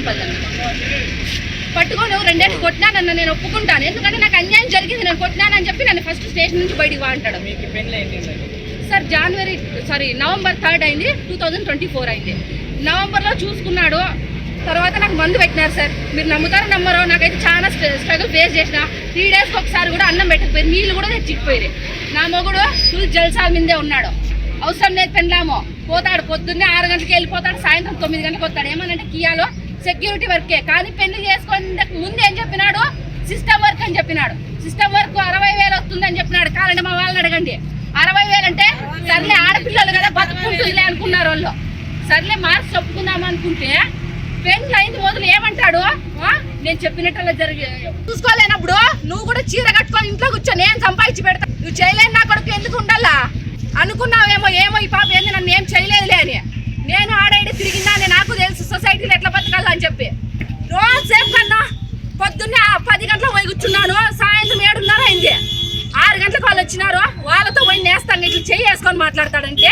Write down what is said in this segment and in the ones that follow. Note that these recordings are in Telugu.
చంపాలి. పట్టుకొని 2 ఏళ్ళు కొట్టినానన్న నేను ఒప్పుకుంటాను, ఎందుకంటే నాకు అన్యాయం జరిగింది, నేను కొట్టినానని చెప్పి నన్ను ఫస్ట్ స్టేషన్ నుంచి బయటికి వా అంటాడు. సార్ నవంబర్ 3 అయింది, 2024 అయింది. నవంబర్లో చూసుకున్నాడు. తర్వాత నాకు మందు పెట్టినారు సార్. మీరు నమ్ముతారో నమ్మరో, నాకైతే చాలా స్ట్రగుల్ ఫేస్ చేసిన. 3 డేస్కి ఒకసారి కూడా అన్నం పెట్టకపోయారు, నీళ్ళు కూడా తెచ్చిపోయారు. నా మొగుడు ఫుల్ జల్సాల మీదే ఉన్నాడు. అవసరం లేదు పెళ్ళామో పోతాడు, పొద్దున్నే 6 గంటలకు వెళ్ళిపోతాడు, సాయంత్రం 9 గంటలకు వస్తాడు. ఏమనంటే కియాలో సెక్యూరిటీ వర్కే, కానీ పెళ్లి చేసుకునే ముందు ఏం చెప్పినాడు, సిస్టమ్ వర్క్ అని చెప్పినాడు. సిస్టమ్ వర్క్ 60,000 వస్తుందని చెప్పినాడు. కావాలంటే మా వాళ్ళని అడగండి. 60,000 అంటే సర్లే ఆడపిల్లలు కదా బతుకుంటుందిలే అనుకున్నారు వాళ్ళు. సర్లే మార్క్స్ చెప్పుకుందాం అనుకుంటే పెళ్లి అయింది మొదలు ఏమంటాడు, నేను చెప్పినట్టు జరిగి చూసుకోలేనప్పుడు నువ్వు కూడా చీర కట్టుకొని ఇంట్లో కూర్చో, నేను సంపాదించి పెడతా, నువ్వు చేయలేని నా కొడుకు ఎందుకు ఉండాలా అనుకున్నావేమో. ఏమో ఈ పాప ఏంది నన్ను ఏం చేయలేదులే అని. నేను ఆడైతే తిరిగిందా, నాకు తెలుసు సొసైటీలో ఎట్లా బతకాలని చెప్పి. రోజు సేపు కన్నా పొద్దున్నే 10 గంటలకు పోయి కూర్చున్నాను, సాయంత్రం 7:30 అయింది. 6 గంటలకు వాళ్ళు వచ్చినారు, వాళ్ళతో పోయి నేస్తాను ఇట్లా చెయ్యి వేసుకొని మాట్లాడతాడంటే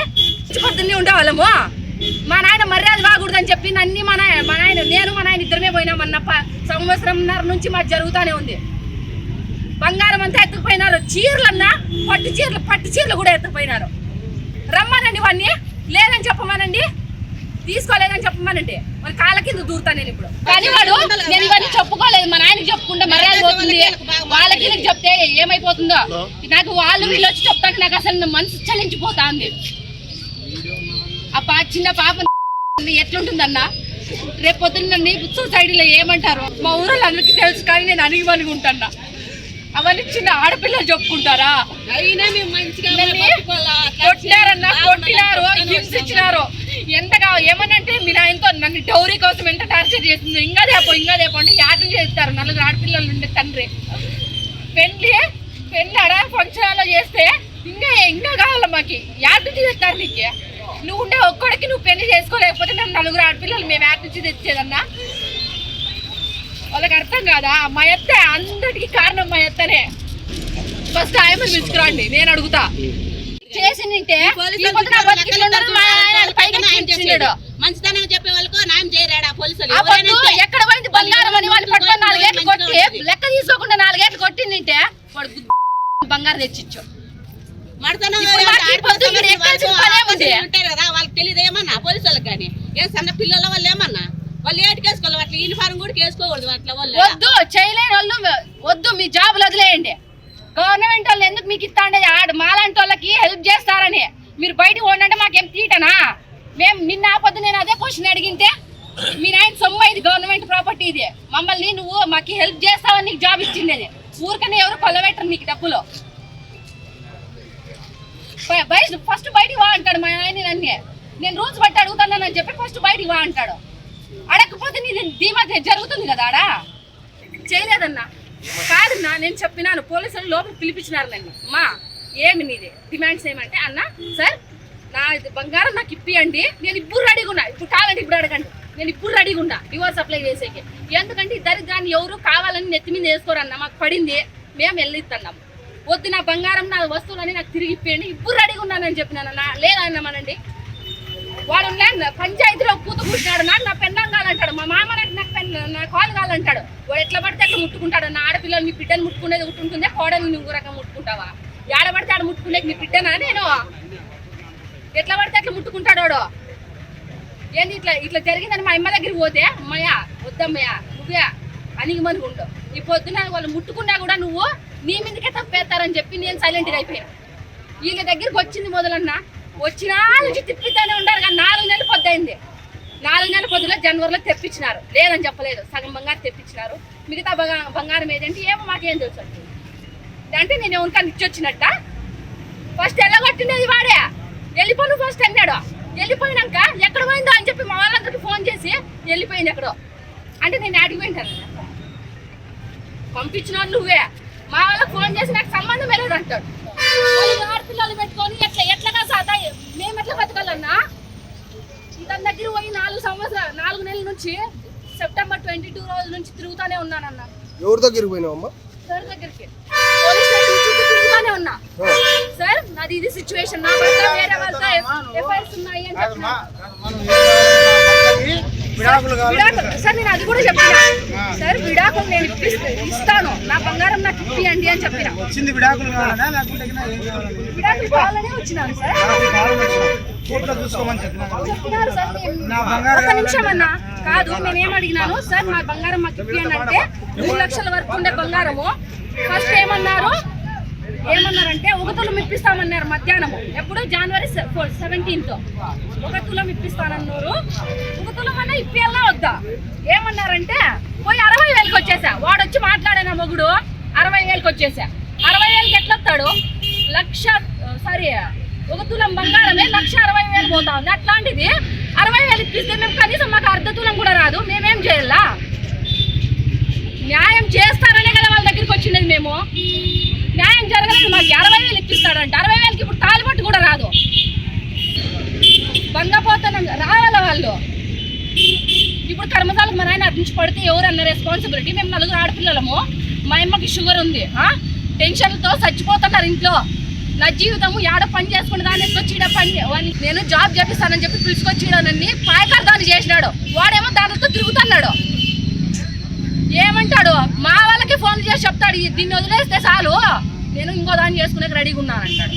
పొద్దున్నే ఉండేవాళ్ళము. మా నాయన మర్యాద బాగూడదని చెప్పి నన్ని మా నాయన నేను మా నాయన ఇద్దరమే పోయినామన్న 1.5 సంవత్సరం నుంచి మాకు జరుగుతూనే ఉంది. బంగారం అంతా ఎత్తుకుపోయినారు, చీరలన్నా పట్టు చీరలు కూడా ఎత్తుకుపోయినారు. రమ్మనండి వాడిని, లేదని చెప్పమనండి, తీసుకోలేదని చెప్పమనండి, మరి కాళ్ళ కింద దూరుతా నేను ఇప్పుడు. కానీ వాడు నేను ఇవన్నీ చెప్పుకోలేదు, మా నాయనకి చెప్పుకుంటే మర్యాద పోతుంది, వాళ్ళకి చెప్తే ఏమైపోతుందో. నాకు వాళ్ళు వీళ్ళు వచ్చి చెప్తాను, నాకు అసలు మనసు చలించిపోతా ఉంది. ఆ చిన్న పాప ఎట్లుంటుందన్నా, రేపు పొద్దున్న సొసైటీలో ఏమంటారు మా ఊళ్ళో అందరికీ తెలుసు, కానీ నేను అణిగిమనుకుంటున్నా. అవన్నీ చిన్న ఆడపిల్లలు చెప్పుకుంటారా? కొట్టినారన్నా, కొట్టినారు, హింసించినారు. ఎంతగా ఏమనంటే మీ ఆయనతో నన్ను డౌరీ కోసం ఎంత టార్చర్ చేసింది. ఇంకా దేపో అంటే యాత్ర చేస్తారు 4 ఆడపిల్లలు ఉండే తండ్రి. పెళ్ళి ఆడ ఫంక్షన్లో చేస్తే ఇంకా కావాలి మాకు, యాత్ర చేస్తారు నీకు. నువ్వు ఉండే ఒక్కడికి నువ్వు పెళ్లి చేసుకోలేకపోతే మేము 4 ఆడపిల్లలు మేము యాత్ర నుంచి తెచ్చేదన్నా. వాళ్ళకి అర్థం కాదా? మా అత్త అందరికి కారణం మా అత్తనే. ఫస్ట్ ఆయమని పిలుచుకురండి, నేను అడుగుతా. చేసి నింటే మంచితనం చెప్పే వాళ్ళకు న్యాయం చేయరాడా పోలీసులు? ఎక్కడ పోయింది బంగారం అని వాళ్ళు పట్టుకొని 4 ఏళ్ళు కొట్టి లెక్క తీసుకోకుండా 4 ఏళ్ళు కొట్టిందంటే వాడు బంగారం తెచ్చిచ్చు. ఉంటారు కదా వాళ్ళకి తెలియదు ఏమన్నా పోలీసు వాళ్ళకి. కానీ ఏ సన్న పిల్లల వాళ్ళు ఏమన్నా వాళ్ళు ఏటికేసుకోవాలి, అట్లా యూనిఫారం కూడా వేసుకోకూడదు. అట్లా వాళ్ళు వద్దు, చేయలేని వాళ్ళు వద్దు, మీ జాబులు వదిలేయండి. గవర్నమెంట్ వాళ్ళు ఎందుకు మీకు ఇస్తాండే? మాలాంటి వాళ్ళకి హెల్ప్ చేస్తారని మీరు బయటకు పోండి మాకేం తీటనా? మేము నిన్న ఆపొద్దు నేను అదే క్వశ్చన్ అడిగింటే మీ నాయన సొమ్ము ఇది గవర్నమెంట్ ప్రాపర్టీ, ఇది మమ్మల్ని నువ్వు మాకు హెల్ప్ చేస్తావని నీకు జాబ్ ఇచ్చింది. అది ఊరికనే ఎవరు కొల్లబెట్టరు నీకు డబ్బులు. ఫస్ట్ బయటికి వా అంటాడు మా ఆయన. నన్నే నేను రూల్స్ బట్టి అడుగుతానని చెప్పి ఫస్ట్ బయటికి వా అంటాడు. అడగకపోతే నీది ధీమా జరుగుతుంది కదా. ఆడ చేయలేదన్నా, కాదన్నా నేను చెప్పినాను. పోలీసులు లోపలికి పిలిపించినారు నన్ను. మా ఏమి నీది డిమాండ్స్ ఏమంటే, అన్న సార్ నా బంగారం నాకు ఇప్పియండి, నేను ఇప్పుడు రెడీగా ఉన్నా, ఇప్పుడు కావాలంటే ఇప్పుడు అడగండి, నేను ఇప్పుడు రెడీగా ఉన్నా డివోర్స్ అప్లై చేసేకి. ఎందుకంటే ఇద్దరికి దాన్ని ఎవరు కావాలని నెత్తి మీద వేసుకోరన్న, మాకు పడింది మేము వెళ్ళిస్తున్నాము. వద్దు నా బంగారం నా వస్తువులని నాకు తిరిగి ఇప్పియండి, ఇప్పుడు రెడీగా ఉన్నానని చెప్పినానన్నా. లేదన్నామనండి. వాడు పంచాయతీలో కూతుకుంటున్నాడు, నాకు నా పెన్నం కావాలంటాడు, మా మామ నా కాలు కావాలంటాడు. వాడు ఎట్లా పడితే అట్లా ముట్టుకుంటాడు. నా ఆడపిల్లలు మీ బిడ్డను ముట్టుకునేది ఉంటుందే, కోడలు నువ్వు రకం ముట్టుకుంటావా? ఏడ పడితే ఆడ ముట్టుకునేది మీ బిడ్డనా? నేను ఎట్లా పడితే అట్లా ముట్టుకుంటాడు వాడు. ఏంది ఇట్లా జరిగిందని మా అమ్మ దగ్గరికి పోతే, అమ్మయ్యా వద్దమ్మయ్యా నువ్వే అణిగిమని ఉండు, ఈ పొద్దున వాళ్ళు ముట్టుకున్నా కూడా నువ్వు నీ మీదకే తప్పేస్తారని చెప్పి నేను సైలెంట్గా అయిపోయా. వీళ్ళ దగ్గరికి వచ్చింది మొదలన్నా, వచ్చినా నుంచి తిప్పితేనే ఉండారు. కానీ 4 నెలలు పొద్దయింది. 4 నెలల పొద్దులో జనవరిలో తెప్పించినారు, లేదని చెప్పలేదు, సగం బంగారం తెప్పించినారు. మిగతా బంగారం ఏదంటే ఏమో మాకేం తెలుసు అంటే నేను ఎవరికన్నా ఇచ్చొచ్చినట్ట. ఫస్ట్ ఎల్లగొట్టినది వాడే, వెళ్ళిపోను ఫస్ట్ అన్నాడు. వెళ్ళిపోయినాక ఎక్కడ పోయిందో అని చెప్పి మా వాళ్ళందరికీ ఫోన్ చేసి వెళ్ళిపోయింది ఎక్కడో అంటే నేను అడిగిపోయింటాను. పంపించిన వాళ్ళు నువ్వే, మా వాళ్ళకి ఫోన్ చేసి నాకు సంబంధం లేదు అంటాడు. ఆడపిల్లలు పెట్టుకొని ఎట్లా సాదా మేము ఎట్లా బతకాలన్నా? ఇతని దగ్గర పోయి 4 నెలల నుంచి సెప్టెంబర్ 22 రోజుల నుంచి తిరుగుతానే ఉన్నానన్నా. ఎవరి దగ్గరికి పోయినావమ్మా? సార్ దగ్గరికి, పోలీస్ స్టేషన్ చుట్టూ తిరుగుతానే ఉన్నా. సార్ నాది ఇది సిచ్యువేషన్, నా భర్త వేరే వాళ్ళతో ఎఫ్ఐఆర్స్ ఉన్నాయి అని చెప్పిన సార్ నేను అది కూడా చెప్పిన సార్, విడాకులు నేను ఇస్తాను, నా బంగారం నాకు ఇప్పియండి అని చెప్పిన. విడాకులు కావాలనే వచ్చినాను సార్. చెప్పినారు సార్, ఒక నిమిషం అన్నా, కాదు నేనేం అడిగినాను సార్, మా బంగారం మాకు ఇప్పియండి అంటే 3 లక్షల వరకు ఉండే బంగారము ఫస్ట్ ఏమన్నారంటే 1 తులం ఇప్పిస్తామన్నారు మధ్యాహ్నము. ఎప్పుడు జనవరి 17th 1 తులం ఇప్పిస్తానన్నారు. 1 తులం అన్నా ఇప్పియాలా వద్దా? ఏమన్నారంటే పోయి 60,000కి వచ్చేసా. వాడు వచ్చి మాట్లాడిన మొగుడు 60,000కి వచ్చేసా. 60,000కి ఎట్లా వస్తాడు? 1 తులం బంగారమే 1,60,000 పోతా ఉంది. అట్లాంటిది 60,000 ఇప్పిస్తే మేము కనీసం మాకు 1/2 తులం కూడా రాదు. మేమేం చేయాలా? న్యాయం చేస్తారనే కదా వాళ్ళ దగ్గరికి వచ్చిండేది. మేము న్యాయం జరగలేదు, మాకు 60,000 ఇప్పిస్తాడంట. 60,000కి ఇప్పుడు తాలిపట్టు కూడా రాదు. బంగపోతనం రావాల వాళ్ళు. ఇప్పుడు కర్మజాలకు మా నాయన అటు పడితే ఎవరన్న రెస్పాన్సిబిలిటీ? మేము 4 ఆడపిల్లలము, మా అమ్మకి షుగర్ ఉంది, టెన్షన్లతో చచ్చిపోతున్నారు ఇంట్లో. నా జీవితము ఏడ పని చేసుకుని దాన్ని వచ్చి పని నేను జాబ్ చేపిస్తానని చెప్పి పిలుచుకొచ్చిడానని పాయకర్దాన్ని చేసినాడు. వాడేమో దానితో తిరుగుతున్నాడు. ఏమంటాడు? మా వాళ్ళకి ఫోన్ చేసి చెప్తాడు, దీన్ని వదిలేస్తే చాలు నేను ఇంకో దాన్ని చేసుకునే రెడీగా ఉన్నాను అంటాడు.